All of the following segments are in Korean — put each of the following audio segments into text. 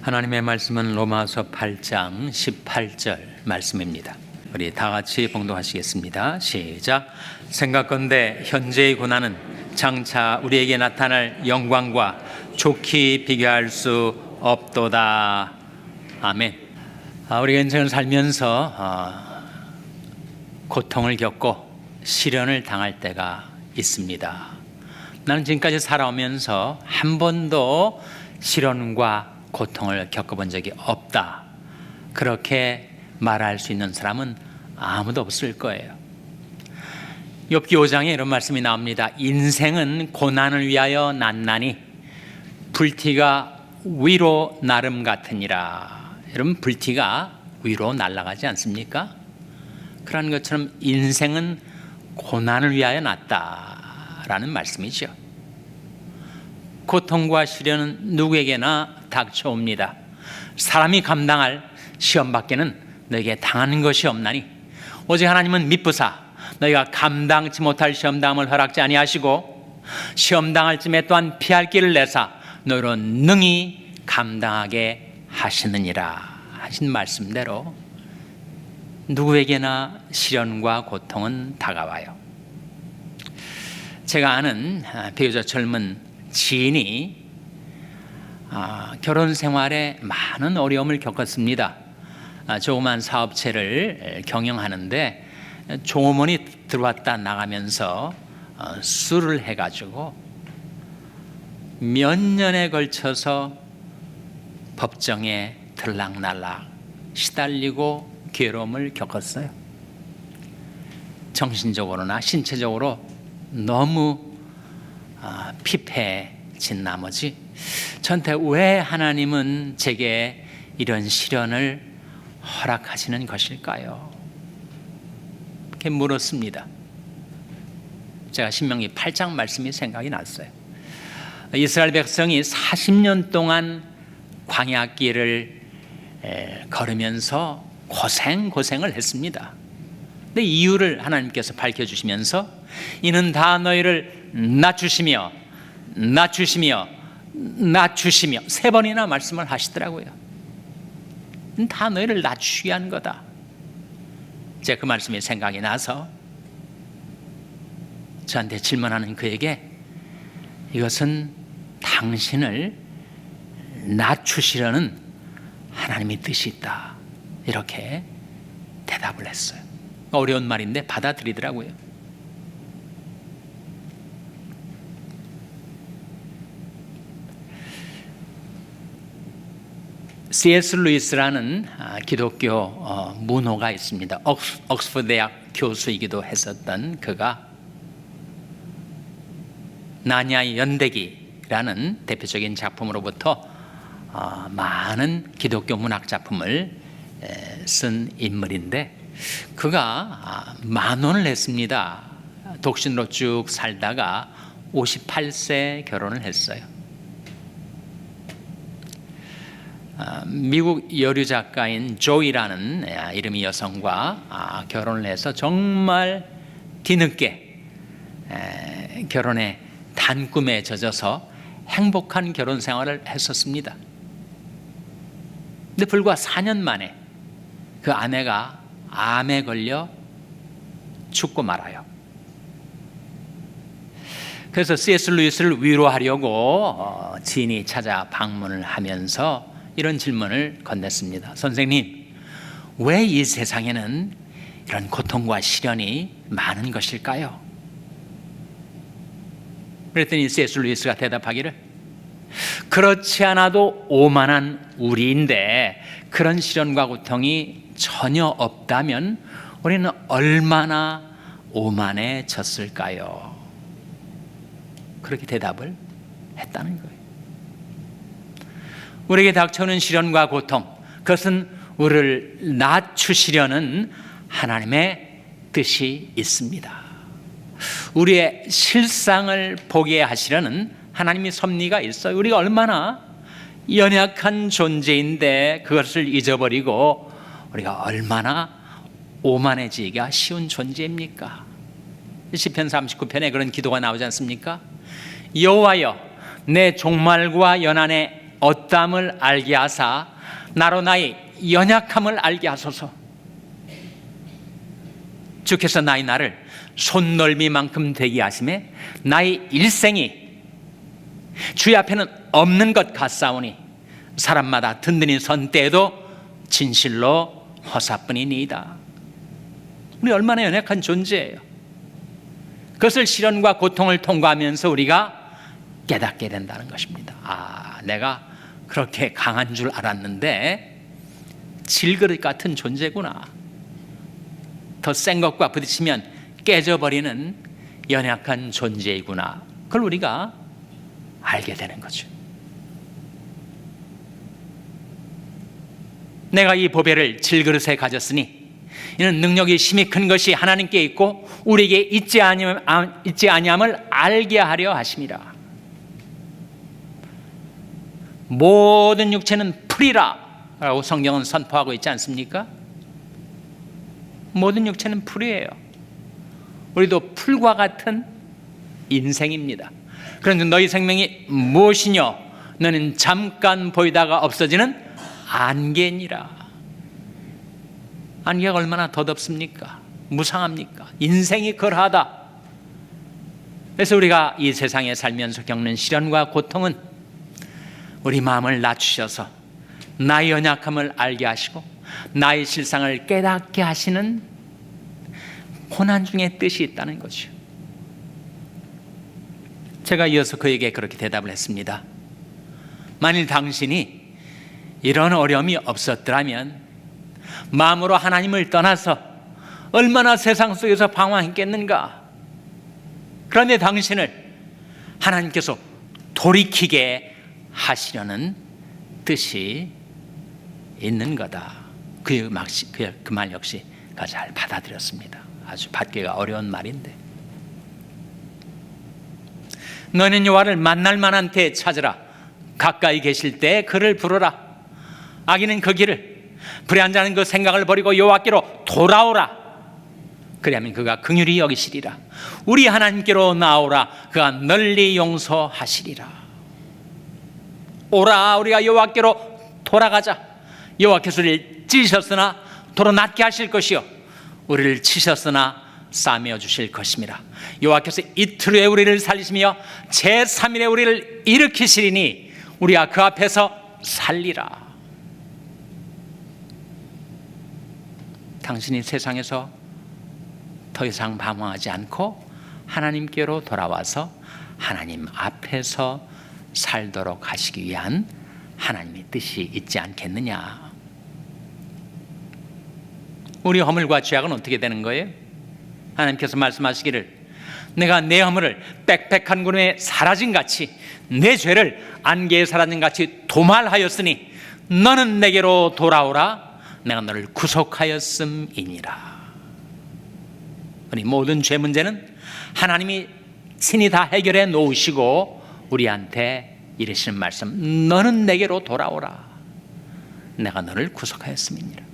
하나님의 말씀은 로마서 8장 18절 말씀입니다. 우리 다 같이 봉독하시겠습니다. 시작. 생각건대 현재의 고난은 장차 우리에게 나타날 영광과 좋게 비교할 수 없도다. 아멘. 우리가 인생을 살면서 고통을 겪고 시련을 당할 때가 있습니다. 나는 지금까지 살아오면서 한 번도 시련과 고통을 겪어본 적이 없다. 그렇게 말할 수 있는 사람은 아무도 없을 거예요. 욥기 5장에 이런 말씀이 나옵니다. 인생은 고난을 위하여 났나니 불티가 위로 나름 같으니라. 여러분, 불티가 위로 날아가지 않습니까? 그런 것처럼 인생은 고난을 위하여 났다라는 말씀이죠. 고통과 시련은 누구에게나 닥쳐옵니다. 사람이 감당할 시험밖에는 너에게 당하는 것이 없나니 오직 하나님은 미쁘사 너희가 감당치 못할 시험당함을 허락지 아니하시고 시험당할 쯤에 또한 피할 길을 내사 너희로 능히 감당하게 하시느니라 하신 말씀대로 누구에게나 시련과 고통은 다가와요. 제가 아는 비교적 젊은 지인이 결혼 생활에 많은 어려움을 겪었습니다. 조그만 사업체를 경영하는데 조문이 들어왔다 나가면서 수를 해가지고 몇 년에 걸쳐서 법정에 들락날락 시달리고 괴로움을 겪었어요. 정신적으로나 신체적으로 너무 피폐해진 나머지 저한테 왜 하나님은 제게 이런 시련을 허락하시는 것일까요? 이렇게 물었습니다. 제가 신명기 8장 말씀이 생각이 났어요. 이스라엘 백성이 40년 동안 광야길을 걸으면서 고생을 했습니다. 근데 이유를 하나님께서 밝혀주시면서 이는 다 너희를 낮추시며 세 번이나 말씀을 하시더라고요. 다 너희를 낮추게 한 거다. 제가 그 말씀이 생각이 나서 저한테 질문하는 그에게 이것은 당신을 낮추시려는 하나님의 뜻이 있다. 이렇게 대답을 했어요. 어려운 말인데 받아들이더라고요. C.S. 루이스라는 기독교 문호가 있습니다. 옥스퍼드 대학 교수이기도 했었던 그가 나니아의 연대기라는 대표적인 작품으로부터 많은 기독교 문학 작품을 쓴 인물인데 그가 만원을 냈습니다. 독신으로 쭉 살다가 58세 결혼을 했어요. 미국 여류 작가인 조이라는 이름의 여성과 결혼을 해서 정말 뒤늦게 결혼의 단꿈에 젖어서 행복한 결혼 생활을 했었습니다. 근데 불과 4년 만에 그 아내가 암에 걸려 죽고 말아요. 그래서 C.S. 루이스를 위로하려고 지인이 찾아 방문을 하면서 이런 질문을 건넸습니다. 선생님, 왜 이 세상에는 이런 고통과 시련이 많은 것일까요? 그랬더니 C.S. 루이스가 대답하기를 그렇지 않아도 오만한 우리인데 그런 시련과 고통이 전혀 없다면 우리는 얼마나 오만해졌을까요? 그렇게 대답을 했다는 거예요. 우리에게 닥쳐오는 시련과 고통, 그것은 우리를 낮추시려는 하나님의 뜻이 있습니다. 우리의 실상을 보게 하시려는 하나님의 섭리가 있어요. 우리가 얼마나 연약한 존재인데 그것을 잊어버리고 우리가 얼마나 오만해지기가 쉬운 존재입니까? 시편 39편에 그런 기도가 나오지 않습니까? 여호와여, 내 종말과 연한에 어떠함을 알게 하사 나로 나의 연약함을 알게 하소서. 주께서 나의 나를 손넓이만큼 되게 하심에 나의 일생이 주의 앞에는 없는 것 같사오니 사람마다 든든히 선 때에도 진실로 허사뿐이니이다. 우리 얼마나 연약한 존재예요. 그것을 시련과 고통을 통과하면서 우리가 깨닫게 된다는 것입니다. 아, 내가 그렇게 강한 줄 알았는데 질그릇 같은 존재구나. 더 센 것과 부딪히면 깨져버리는 연약한 존재이구나. 그걸 우리가 알게 되는 거죠. 내가 이 보배를 질그릇에 가졌으니 이는 능력이 심히 큰 것이 하나님께 있고 우리에게 있지 아니함을 알게 하려 하심이라. 모든 육체는 풀이라 라고 성경은 선포하고 있지 않습니까? 모든 육체는 풀이에요. 우리도 풀과 같은 인생입니다. 그런데 너희 생명이 무엇이뇨? 너는 잠깐 보이다가 없어지는 안개니라. 안개가 얼마나 덧없습니까? 무상합니까? 인생이 그러하다. 그래서 우리가 이 세상에 살면서 겪는 시련과 고통은 우리 마음을 낮추셔서 나의 연약함을 알게 하시고 나의 실상을 깨닫게 하시는 고난 중에 뜻이 있다는 거죠. 제가 이어서 그에게 그렇게 대답을 했습니다. 만일 당신이 이런 어려움이 없었더라면 마음으로 하나님을 떠나서 얼마나 세상 속에서 방황했겠는가. 그런데 당신을 하나님께서 돌이키게 하시려는 뜻이 있는 거다. 그 말 역시 잘 받아들였습니다. 아주 받기가 어려운 말인데, 너는 여호와를 만날 만한 때에 찾으라. 가까이 계실 때에 그를 부르라. 악인은 그 길을, 불의한 그 생각을 버리고 여호와께로 돌아오라. 그리하면 그가 긍휼히 여기시리라. 우리 하나님께로 나오라. 그가 널리 용서하시리라. 오라, 우리가 여호와께로 돌아가자. 여호와께서 우리를 찢으셨으나 도로 낫게 하실 것이요 우리를 치셨으나 싸매어 주실 것입니다. 여호와께서 이틀 후에 우리를 살리시며 제3일에 우리를 일으키시리니 우리가 그 앞에서 살리라. 당신이 세상에서 더 이상 방황하지 않고 하나님께로 돌아와서 하나님 앞에서 살도록 하시기 위한 하나님의 뜻이 있지 않겠느냐. 우리 허물과 죄악은 어떻게 되는 거예요? 하나님께서 말씀하시기를 내가 내 허물을 빽빽한 구름에 사라진 같이 내 죄를 안개에 사라진 같이 도말하였으니 너는 내게로 돌아오라. 내가 너를 구속하였음이니라. 우리 모든 죄 문제는 하나님이 친히 다 해결해 놓으시고 우리한테 이르시는 말씀, 너는 내게로 돌아오라. 내가 너를 구속하였음이니라.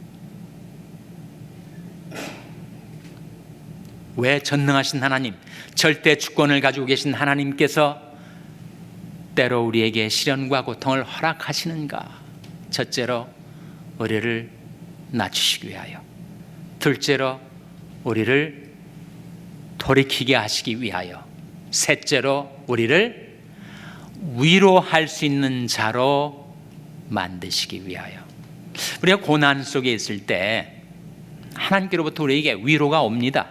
왜 전능하신 하나님, 절대 주권을 가지고 계신 하나님께서 때로 우리에게 시련과 고통을 허락하시는가? 첫째로 우리를 낮추시기 위하여, 둘째로 우리를 돌이키게 하시기 위하여, 셋째로 우리를 위로할 수 있는 자로 만드시기 위하여. 우리가 고난 속에 있을 때 하나님께로부터 우리에게 위로가 옵니다.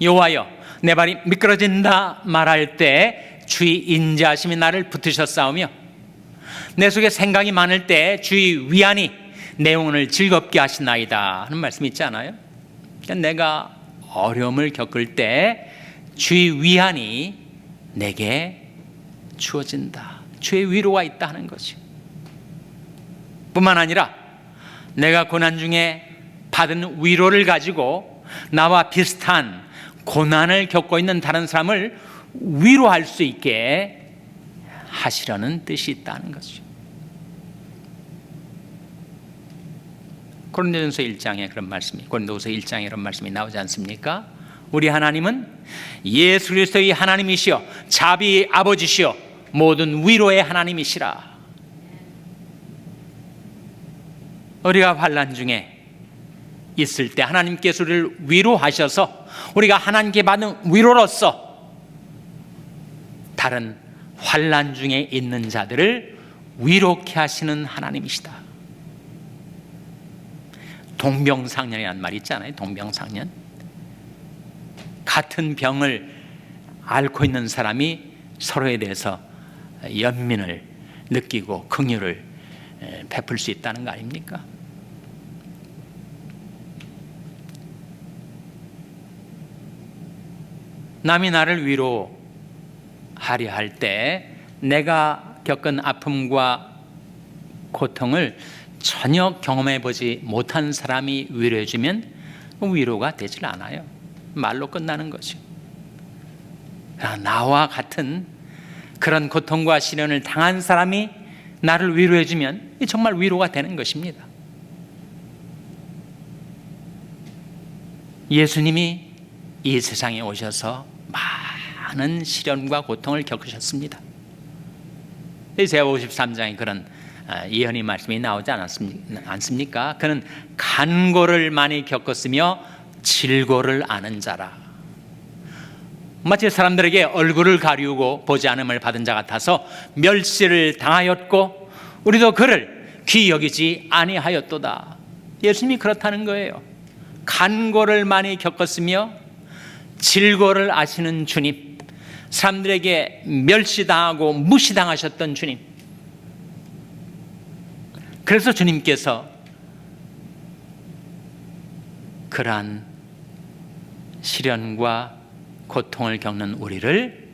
여호와여, 내 발이 미끄러진다 말할 때 주의 인자하심이 나를 붙으셨사오며 내 속에 생각이 많을 때 주의 위안이 내 영혼을 즐겁게 하시나이다 하는 말씀이 있지 않아요? 그러니까 내가 어려움을 겪을 때 주의 위안이 내게 주어진다. 주의 위로가 있다 하는 거죠. 뿐만 아니라 내가 고난 중에 받은 위로를 가지고 나와 비슷한 고난을 겪고 있는 다른 사람을 위로할 수 있게 하시려는 뜻이 있다는 거죠. 고린도전서 1장에 그런 말씀이, 고린도후서 1장에 그런 말씀이 나오지 않습니까? 우리 하나님은 예수 그리스도의 하나님이시여 자비의 아버지시여 모든 위로의 하나님이시라. 우리가 환난 중에 있을 때 하나님께서 우리를 위로하셔서 우리가 하나님께 받은 위로로서 다른 환난 중에 있는 자들을 위로케 하시는 하나님이시다. 동병상련이라는 말이 있잖아요. 동병상련. 같은 병을 앓고 있는 사람이 서로에 대해서 연민을 느끼고 긍휼을 베풀 수 있다는 거 아닙니까? 남이 나를 위로하려 할 때 내가 겪은 아픔과 고통을 전혀 경험해 보지 못한 사람이 위로해 주면 위로가 되질 않아요. 말로 끝나는 거죠. 나와 같은 그런 고통과 시련을 당한 사람이 나를 위로해 주면 정말 위로가 되는 것입니다. 예수님이 이 세상에 오셔서 많은 시련과 고통을 겪으셨습니다. 제가 53장에 그런 예언의 말씀이 나오지 않습니까? 그는 간고를 많이 겪었으며 질고를 아는 자라. 마치 사람들에게 얼굴을 가리우고 보지 않음을 받은 자 같아서 멸시를 당하였고 우리도 그를 귀히 여기지 아니하였도다. 예수님이 그렇다는 거예요. 간고를 많이 겪었으며 질고를 아시는 주님, 사람들에게 멸시당하고 무시당하셨던 주님. 그래서 주님께서 그러한 시련과 고통을 겪는 우리를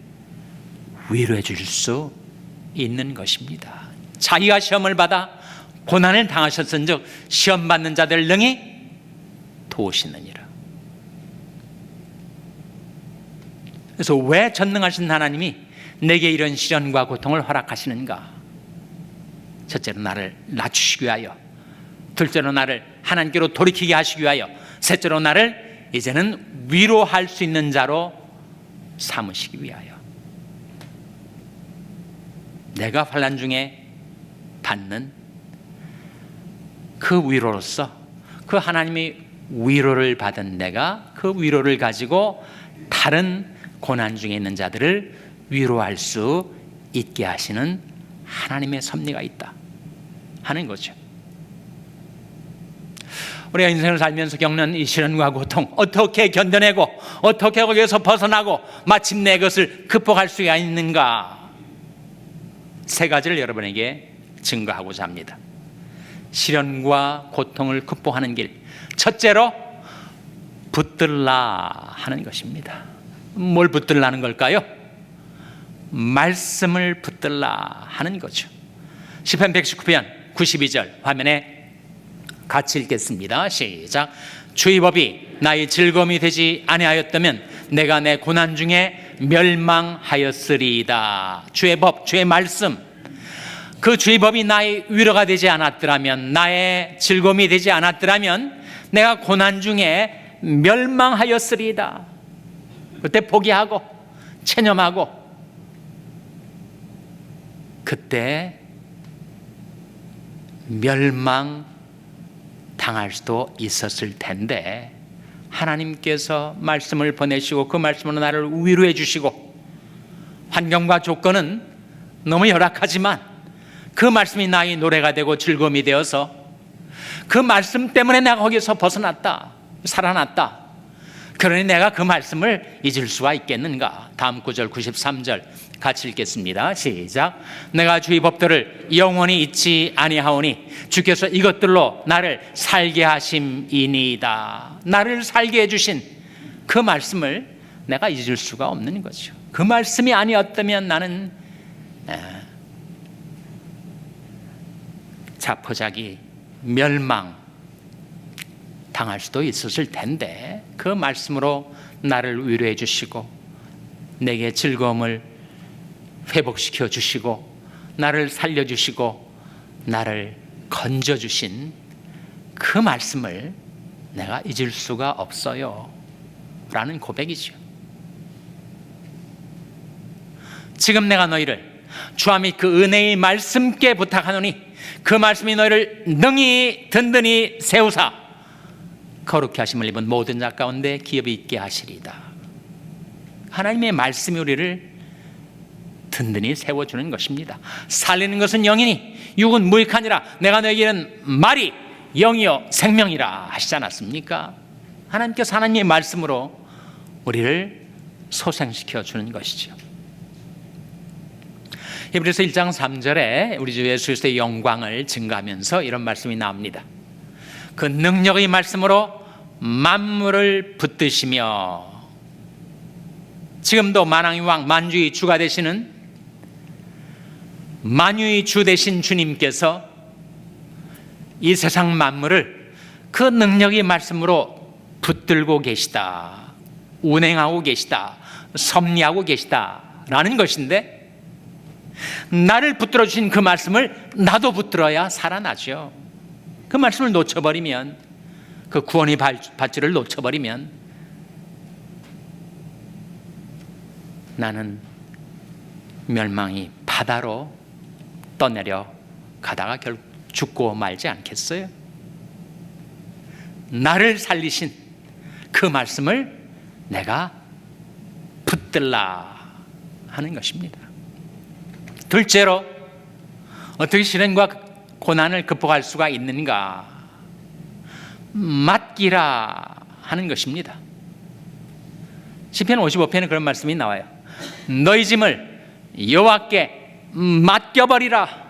위로해 줄 수 있는 것입니다. 자기가 시험을 받아 고난을 당하셨은즉 시험 받는 자들 능히 도우시느니라. 그래서 왜 전능하신 하나님이 내게 이런 시련과 고통을 허락하시는가? 첫째로 나를 낮추시기 위하여, 둘째로 나를 하나님께로 돌이키게 하시기 위하여, 셋째로 나를 이제는 위로할 수 있는 자로 삼으시기 위하여. 내가 환난 중에 받는 그 위로로서 그 하나님의 위로를 받은 내가 그 위로를 가지고 다른 고난 중에 있는 자들을 위로할 수 있게 하시는 하나님의 섭리가 있다 하는 거죠. 우리가 인생을 살면서 겪는 이 시련과 고통 어떻게 견뎌내고 어떻게 거기에서 벗어나고 마침내 그것을 극복할 수가 있는가? 세 가지를 여러분에게 증거하고자 합니다. 시련과 고통을 극복하는 길, 첫째로 붙들라 하는 것입니다. 뭘 붙들라는 걸까요? 말씀을 붙들라 하는 거죠. 시편 119편 92절 화면에 같이 읽겠습니다. 시작. 주의 법이 나의 즐거움이 되지 아니하였다면 내가 내 고난 중에 멸망하였으리이다. 주의 법, 주의 말씀, 그 주의 법이 나의 위로가 되지 않았더라면, 나의 즐거움이 되지 않았더라면 내가 고난 중에 멸망하였으리이다. 그때 포기하고 체념하고 그때 멸망 당할 수도 있었을 텐데 하나님께서 말씀을 보내시고 그 말씀으로 나를 위로해 주시고 환경과 조건은 너무 열악하지만 그 말씀이 나의 노래가 되고 즐거움이 되어서 그 말씀 때문에 내가 거기서 벗어났다, 살아났다. 그러니 내가 그 말씀을 잊을 수가 있겠는가? 다음 구절 93절 같이 읽겠습니다. 시작. 내가 주의 법들을 영원히 잊지 아니하오니 주께서 이것들로 나를 살게 하심이니이다. 나를 살게 해주신 그 말씀을 내가 잊을 수가 없는 거죠. 그 말씀이 아니었다면 나는 자포자기 멸망 당할 수도 있었을 텐데 그 말씀으로 나를 위로해 주시고 내게 즐거움을 회복시켜 주시고 나를 살려주시고 나를 건져주신 그 말씀을 내가 잊을 수가 없어요 라는 고백이죠. 지금 내가 너희를 주와 및 그 은혜의 말씀께 부탁하노니 그 말씀이 너희를 능히 든든히 세우사 거룩히 하심을 입은 모든 자 가운데 기업이 있게 하시리이다. 하나님의 말씀이 우리를 든든히 세워주는 것입니다. 살리는 것은 영이니 육은 무익하니라. 내가 너에게는 말이 영이요 생명이라 하시지 않았습니까? 하나님께서 하나님의 말씀으로 우리를 소생시켜 주는 것이죠. 히브리서 1장 3절에 우리 주 예수 그리스도의 영광을 증가하면서 이런 말씀이 나옵니다. 그 능력의 말씀으로 만물을 붙드시며, 지금도 만왕의 왕 만주의 주가 되시는 만유의 주 되신 주님께서 이 세상 만물을 그 능력의 말씀으로 붙들고 계시다, 운행하고 계시다, 섭리하고 계시다라는 것인데, 나를 붙들어 주신 그 말씀을 나도 붙들어야 살아나죠. 그 말씀을 놓쳐버리면, 그 구원의 밧줄을 놓쳐버리면 나는 멸망이 바다로 떠내려 가다가 결국 죽고 말지 않겠어요? 나를 살리신 그 말씀을 내가 붙들라 하는 것입니다. 둘째로, 어떻게 시련과 고난을 극복할 수가 있는가? 맡기라 하는 것입니다. 시편 55편에 그런 말씀이 나와요. 너희 짐을 여호와께 맡겨버리라.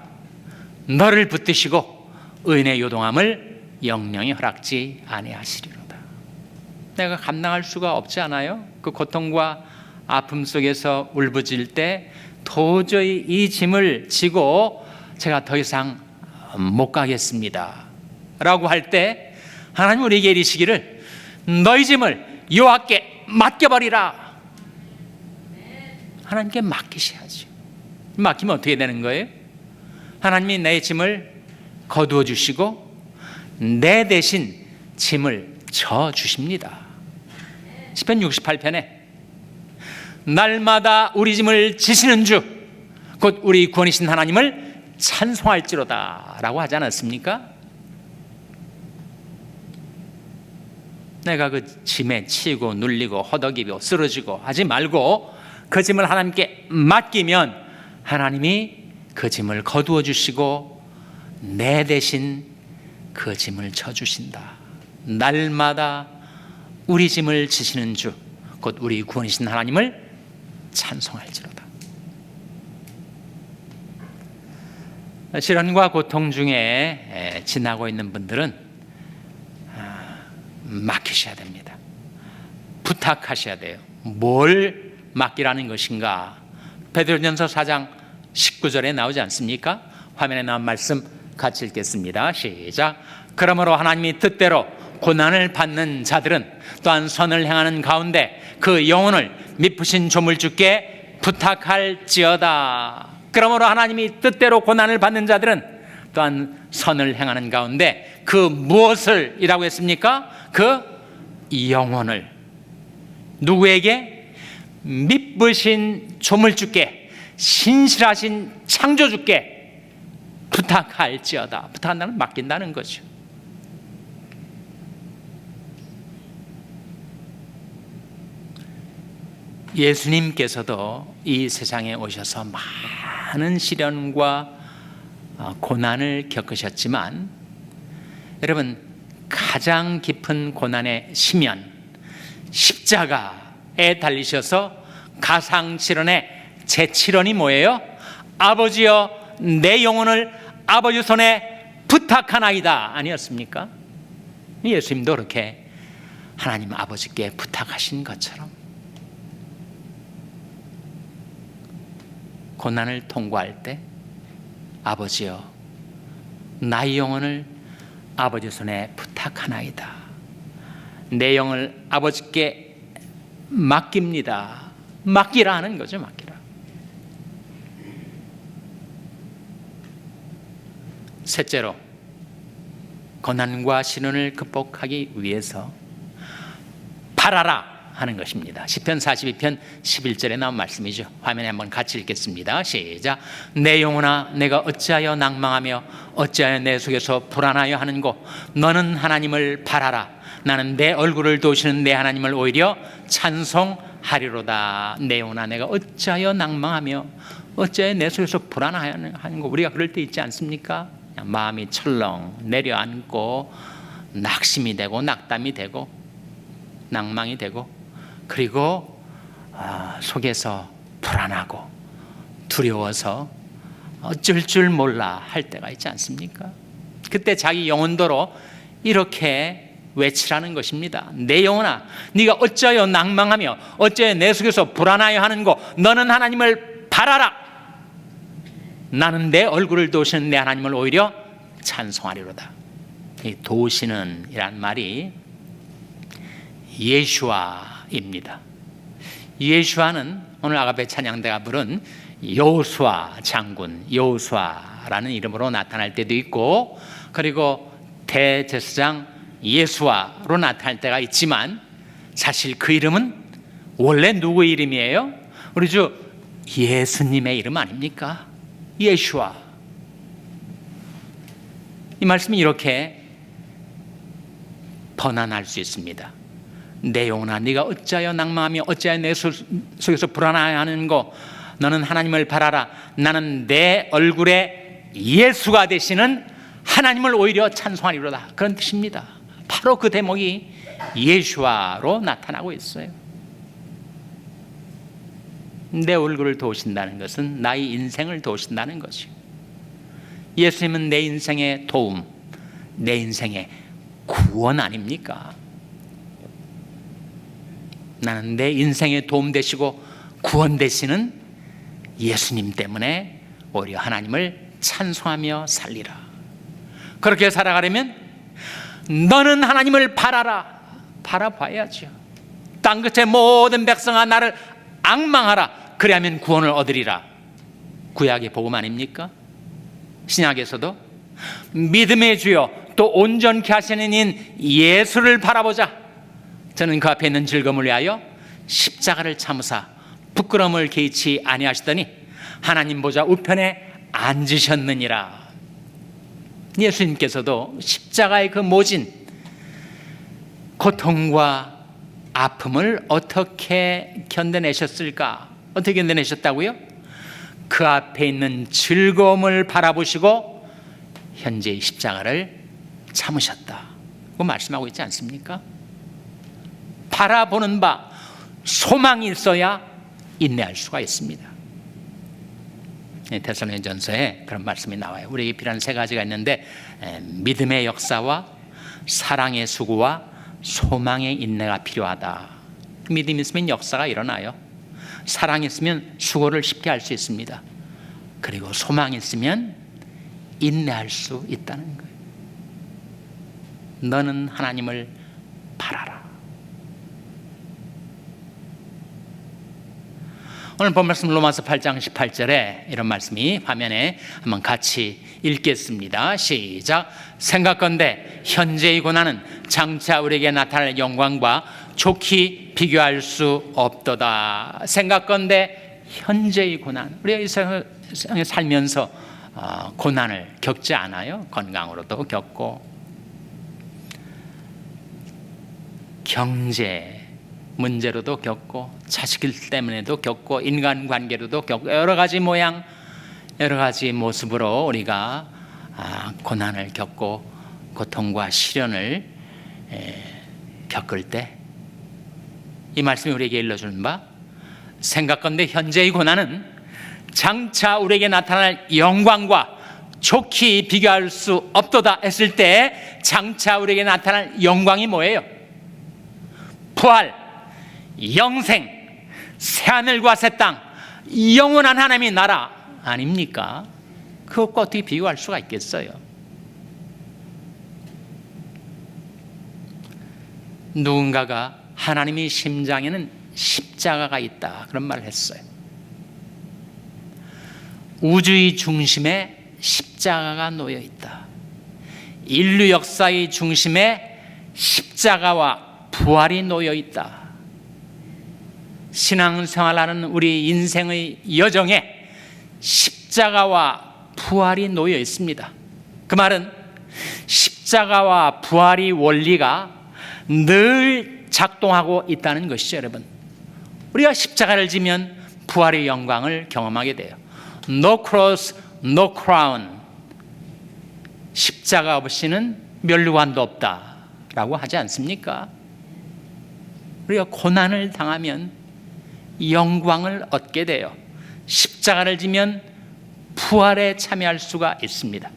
너를 붙드시고 의인의 요동함을 영영히 허락지 아니하시리로다. 내가 감당할 수가 없지 않아요? 그 고통과 아픔 속에서 울부짖을 때 도저히 이 짐을 지고 제가 더 이상 못 가겠습니다 라고 할 때 하나님 우리에게 이르시기를 너희 짐을 여호와께 맡겨버리라. 하나님께 맡기셔야죠. 맡기면 어떻게 되는 거예요? 하나님이 내 짐을 거두어 주시고 내 대신 짐을 져 주십니다. 시편 68편에 날마다 우리 짐을 지시는 주 곧 우리 구원이신 하나님을 찬송할지로다 라고 하지 않았습니까? 내가 그 짐에 치이고 눌리고 허덕이고 쓰러지고 하지 말고 그 짐을 하나님께 맡기면 하나님이 그 짐을 거두어 주시고 내 대신 그 짐을 져주신다. 날마다 우리 짐을 지시는 주 곧 우리 구원이신 하나님을 찬송할지로다. 시련과 고통 중에 지나고 있는 분들은 맡기셔야 됩니다. 부탁하셔야 돼요. 뭘 맡기라는 것인가? 베드로전서 4장 19절에 나오지 않습니까? 화면에 나온 말씀 같이 읽겠습니다. 시작. 그러므로 하나님이 뜻대로 고난을 받는 자들은 또한 선을 행하는 가운데 그 영혼을 미쁘신 조물주께 부탁할지어다. 그러므로 하나님이 뜻대로 고난을 받는 자들은 또한 선을 행하는 가운데 그 무엇을 이라고 했습니까? 그 영혼을 누구에게? 미쁘신 조물주께, 신실하신 창조주께 부탁할지어다. 부탁한다는 맡긴다는 거죠. 예수님께서도 이 세상에 오셔서 많은 시련과 고난을 겪으셨지만, 여러분, 가장 깊은 고난의 심연, 십자가에 달리셔서 가상칠언의 제7언이 뭐예요? 아버지여 내 영혼을 아버지 손에 부탁하나이다 아니었습니까? 예수님도 그렇게 하나님 아버지께 부탁하신 것처럼 고난을 통과할 때 아버지여 나의 영혼을 아버지 손에 부탁하나이다. 내 영을 아버지께 맡깁니다. 맡기라 하는 거죠. 맡기라. 셋째로, 고난과 시련을 극복하기 위해서 바라라 하는 것입니다. 시편 42편 11절에 나온 말씀이죠. 화면에 한번 같이 읽겠습니다. 시작. 내 영혼아 내가 어찌하여 낭망하며 어찌하여 내 속에서 불안하여 하는고 너는 하나님을 바라라. 나는 내 얼굴을 도우시는 내 하나님을 오히려 찬송하리로다. 내 영혼아 내가 어찌하여 낭망하며 어찌하여 내 속에서 불안하여 하는고. 우리가 그럴 때 있지 않습니까? 마음이 철렁 내려앉고 낙심이 되고 낙담이 되고 낭망이 되고 그리고 속에서 불안하고 두려워서 어쩔 줄 몰라 할 때가 있지 않습니까? 그때 자기 영혼도로 이렇게 외치라는 것입니다. 내 영혼아 네가 어찌하여 낭망하며 어찌하여 내 속에서 불안하여 하는고 너는 하나님을 바라라. 나는 내 얼굴을 도우시는 내 하나님을 오히려 찬송하리로다. 이 도우시는 이란 말이 예수아입니다. 예수아는 오늘 아가페 찬양대가 부른 여호수아 장군, 여호수아라는 이름으로 나타날 때도 있고 그리고 대제사장 예수아로 나타날 때가 있지만 사실 그 이름은 원래 누구의 이름이에요? 우리 주 예수님의 이름 아닙니까? 예수아. 이 말씀이 이렇게 번안할 수 있습니다. 내 영혼아 네가 어찌하여 낭망하며 어찌하여 내 속에서 불안해하는고 너는 하나님을 바라라. 나는 내 얼굴에 예수가 되시는 하나님을 오히려 찬송하리로다. 그런 뜻입니다. 바로 그 대목이 예수아로 나타나고 있어요. 내 얼굴을 도우신다는 것은 나의 인생을 도우신다는 것이요. 예수님은 내 인생의 도움, 내 인생의 구원 아닙니까? 나는 내 인생의 도움 되시고 구원 되시는 예수님 때문에 오히려 하나님을 찬송하며 살리라. 그렇게 살아가려면 너는 하나님을 바라라. 바라봐야죠. 땅끝의 모든 백성아 나를 앙망하라. 그리하면 구원을 얻으리라. 구약의 복음 아닙니까? 신약에서도 믿음의 주여 또 온전케 하시는 인 예수를 바라보자. 저는 그 앞에 있는 즐거움을 위하여 십자가를 참으사 부끄러움을 개의치 아니하시더니 하나님 보좌 우편에 앉으셨느니라. 예수님께서도 십자가의 그 모진 고통과 아픔을 어떻게 견뎌내셨을까? 어떻게 견뎌내셨다고요? 그 앞에 있는 즐거움을 바라보시고 현재의 십자가를 참으셨다고 말씀하고 있지 않습니까? 바라보는 바 소망이 있어야 인내할 수가 있습니다. 데살로니가전서에 그런 말씀이 나와요. 우리에게 필요한 세 가지가 있는데 믿음의 역사와 사랑의 수고와 소망의 인내가 필요하다. 믿음이 있으면 역사가 일어나요. 사랑이 있으면 수고를 쉽게 할 수 있습니다. 그리고 소망이 있으면 인내할 수 있다는 거예요. 너는 하나님을 바라라. 오늘 본 말씀 로마서 8장 18절에 이런 말씀이 화면에 한번 같이 읽겠습니다. 시작. 생각건대 현재의 고난은 장차 우리에게 나타날 영광과 좋게 비교할 수 없도다. 생각건대 현재의 고난, 우리가 이 세상에 살면서 고난을 겪지 않아요? 건강으로도 겪고 경제 문제로도 겪고 자식들 때문에도 겪고 인간관계로도 겪고 여러 가지 모양 여러 가지 모습으로 우리가 고난을 겪고 고통과 시련을 겪을 때 이 말씀이 우리에게 일러주는 바 생각건대 현재의 고난은 장차 우리에게 나타날 영광과 좋게 비교할 수 없도다 했을 때 장차 우리에게 나타날 영광이 뭐예요? 부활, 영생, 새하늘과 새 땅, 영원한 하나님의 나라 아닙니까? 그것과 어떻게 비교할 수가 있겠어요? 누군가가 하나님의 심장에는 십자가가 있다 그런 말을 했어요. 우주의 중심에 십자가가 놓여 있다. 인류 역사의 중심에 십자가와 부활이 놓여 있다. 신앙생활하는 우리 인생의 여정에 십자가와 부활이 놓여 있습니다. 그 말은 십자가와 부활이 원리가 늘 작동하고 있다는 것이죠, 여러분. 우리가 십자가를 지면 부활의 영광을 경험하게 돼요. No cross, no crown. 십자가 없이는 면류관도 없다라고 하지 않습니까? 우리가 고난을 당하면 영광을 얻게 돼요. 십자가를 지면 부활에 참여할 수가 있습니다.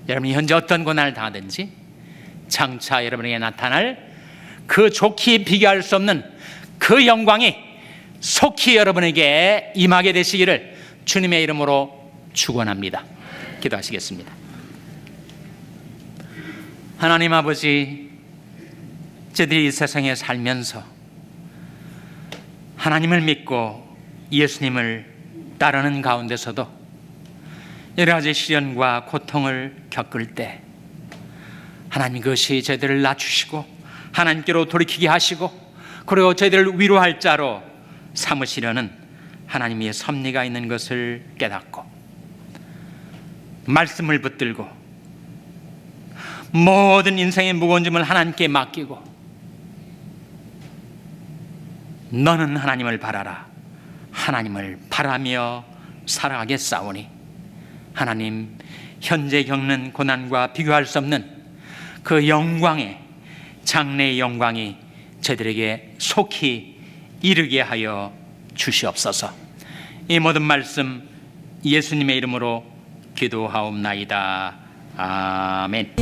여러분이 현재 어떤 고난을 당하든지 장차 여러분에게 나타날 그 좋게 비교할 수 없는 그 영광이 속히 여러분에게 임하게 되시기를 주님의 이름으로 축원합니다. 기도하시겠습니다. 하나님 아버지, 저들이 이 세상에 살면서 하나님을 믿고 예수님을 따르는 가운데서도 여러 가지 시련과 고통을 겪을 때 하나님 그것이 저희들을 낮추시고 하나님께로 돌이키게 하시고 그리고 저희들을 위로할 자로 삼으시려는 하나님의 섭리가 있는 것을 깨닫고 말씀을 붙들고 모든 인생의 무거운 짐을 하나님께 맡기고 너는 하나님을 바라라, 하나님을 바라며 살아가겠사오니 하나님 현재 겪는 고난과 비교할 수 없는 그 영광의 장래의 영광이 저들에게 속히 이르게 하여 주시옵소서. 이 모든 말씀 예수님의 이름으로 기도하옵나이다. 아멘.